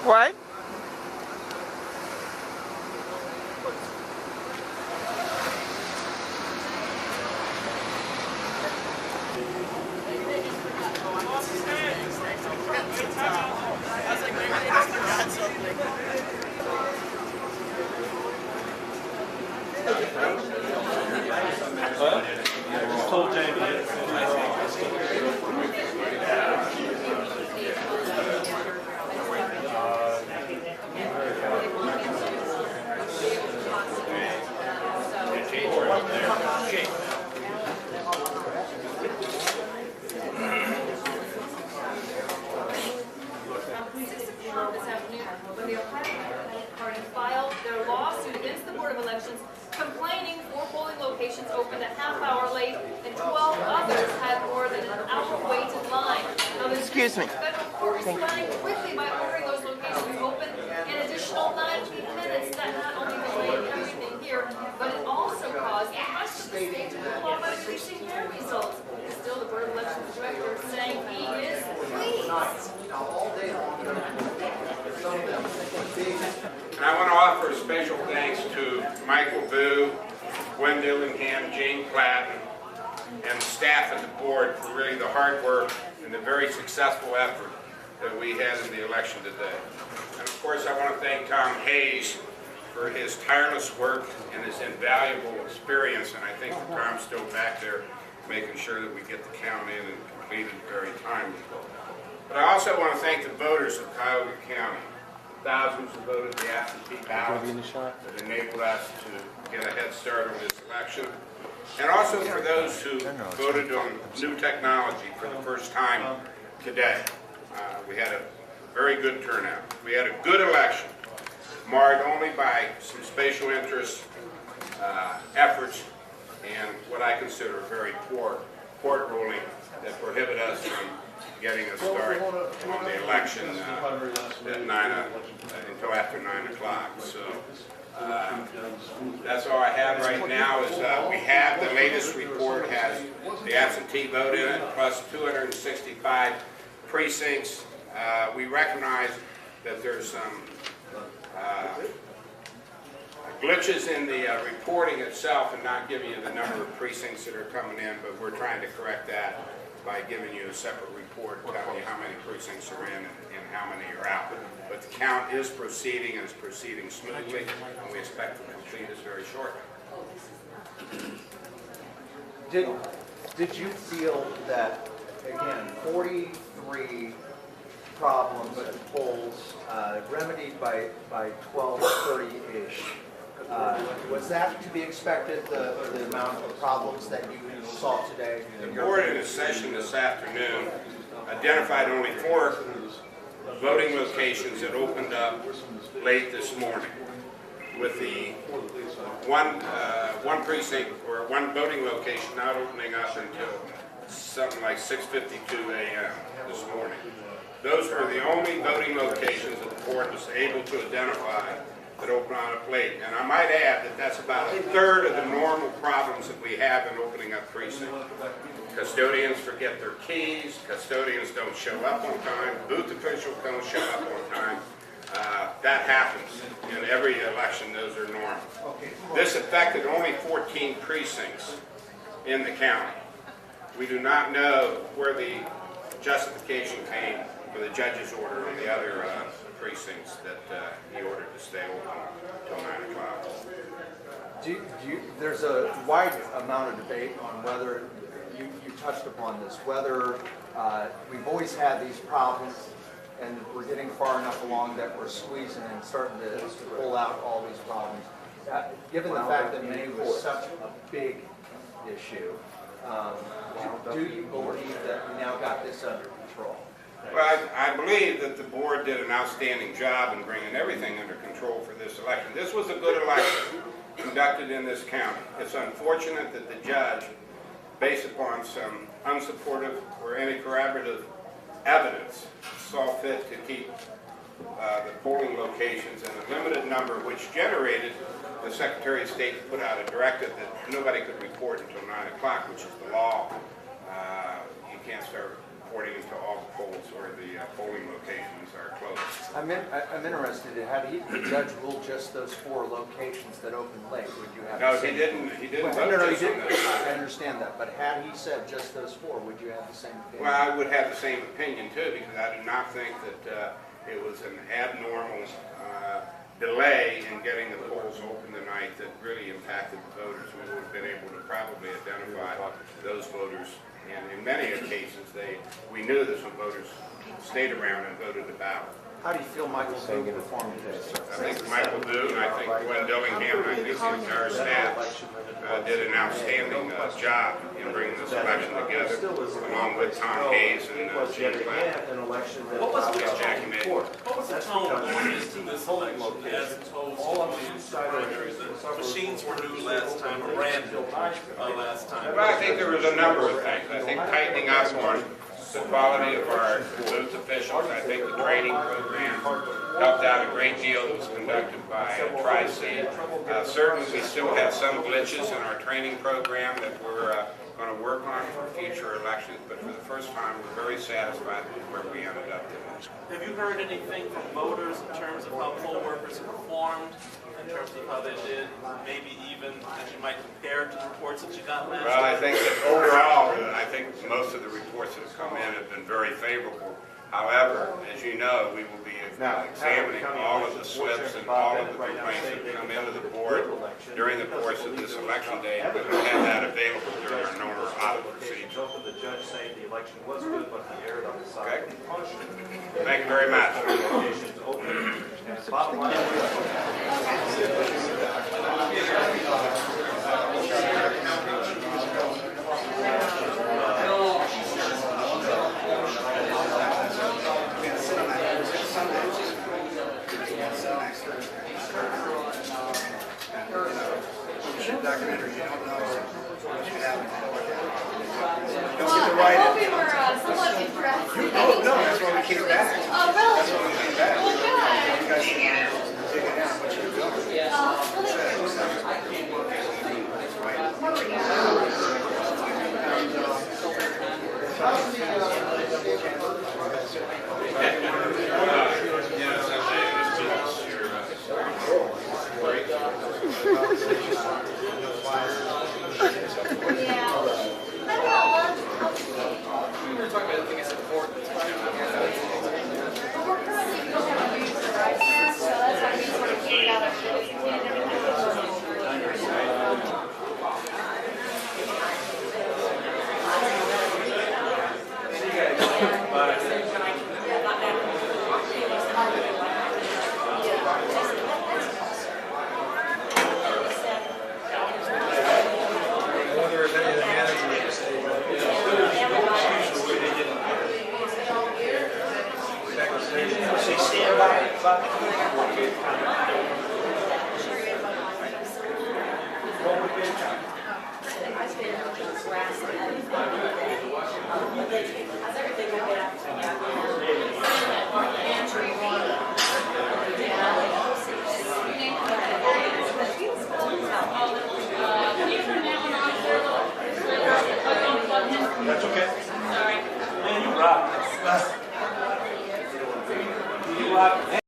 What? Told Jamie. This afternoon, when the Ohio Party filed their lawsuit against the Board of Elections, complaining 4 polling locations opened a half-hour late and 12 others had more than an hour wait in line. Now, Excuse me. Federal court responding quickly by ordering those locations open an additional 90 minutes. That not only delayed everything here, but it also caused the rest of the state to move on by releasing their results. Still, the Board of Elections director saying he is pleased. And I want to offer special thanks to Michael Boo, Gwen Dillingham, Jane Platten, and the staff at the board for really the hard work and the very successful effort that we had in the election today. And of course, I want to thank Tom Hayes for his tireless work and his invaluable experience. And I think Tom's still back there making sure that we get the count in and completed very timely. But I also want to thank the voters of Cuyahoga County. Thousands who voted the absentee ballots that enabled us to get a head start on this election. And also for those who voted on new technology for the first time today. We had a very good turnout. We had a good election, marred only by some spatial interest efforts and what I consider a very poor court ruling that prohibit us from getting a start on the election at until after 9 o'clock. So that's all I have right now. Is we have the latest report has the absentee vote in it plus 265 precincts. We recognize that there's some glitches in the reporting itself and not giving you the number of precincts that are coming in, but we're trying to correct that by giving you a separate report telling you how many precincts are in and how many are out. But the count is proceeding and is proceeding smoothly, and we expect to complete this very shortly. Did you feel that, again, 43 problems at polls remedied by 12:30-ish, was that to be expected, the amount of problems that you saw today? The board in a session this afternoon identified only 4 voting locations that opened up late this morning, with the one precinct or one voting location not opening up until something like 6:52 a.m. this morning. Those were the only voting locations that the board was able to identify that open on up late. And I might add that that's about a third of the normal problems that we have in opening up precincts. Custodians forget their keys, custodians don't show up on time, booth officials don't show up on time. That happens in every election, those are normal. This affected only 14 precincts in the county. We do not know where the justification came for the judge's order on the other precincts that he ordered to stay open until 9 o'clock. There's a wide amount of debate on whether, you touched upon this, whether we've always had these problems and we're getting far enough along that we're squeezing and starting to pull out all these problems. Given the fact that May was such a big issue, do you believe that we now got this under control? Well, I believe that the board did an outstanding job in bringing everything under control for this election. This was a good election conducted in this county. It's unfortunate that the judge, based upon some unsupportive or any corroborative evidence, saw fit to keep the polling locations in a limited number, which generated the Secretary of State to put out a directive that nobody could report until 9 o'clock, which is the law. You can't start reporting to all the polls or the polling locations are closed. I'm interested, had the judge ruled just those 4 locations that opened late, would you have No, the he same? didn't Well, vote no, he just on didn't. those. I understand that, but had he said just those 4, would you have the same opinion? Well, I would have the same opinion too, because I do not think that it was an abnormal delay in getting the polls open tonight that really impacted the voters. We would have been able to probably identify those voters, and in many cases, we knew that some voters stayed around and voted the ballot. How do you feel Michael Boo performed today, sir? I think Michael Boo, and I think Gwen Dillingham, and I think the entire staff did an outstanding job in bringing this election together, along with Tom Hayes and Gene Platt. What was the Jackie May. What was the tone going into this election as opposed to the primary? The machines were new last time, or brand new last time. Well, I think there was a number of things. I think tightening up on the quality of our booth officials. I think the training program helped out a great deal. It was conducted by Tri-C. Certainly, we still have some glitches in our training program that we're going to work on for future elections, but for the first time, we're very satisfied with where we ended up today. Have you heard anything from voters in terms of how poll workers performed, in terms of how they did, maybe even as you might compare to the reports that you got last Well, I year? think that overall, I think most of the reports that have come in have been very favorable. However, as you know, we will be examining all of the slips and all of the complaints that come into the board during the course of this election day. We will have that available during our normal audit procedure. The judge saying the election was good, but he erred on the side of caution. Thank you very much. Locations open. And bottom line Well, we were somewhat impressed. No, that's why we came back. Oh, really? That's why we came back. Well, good. You guys dig it out, what you're doing. That's okay. Man, you rock. You rock.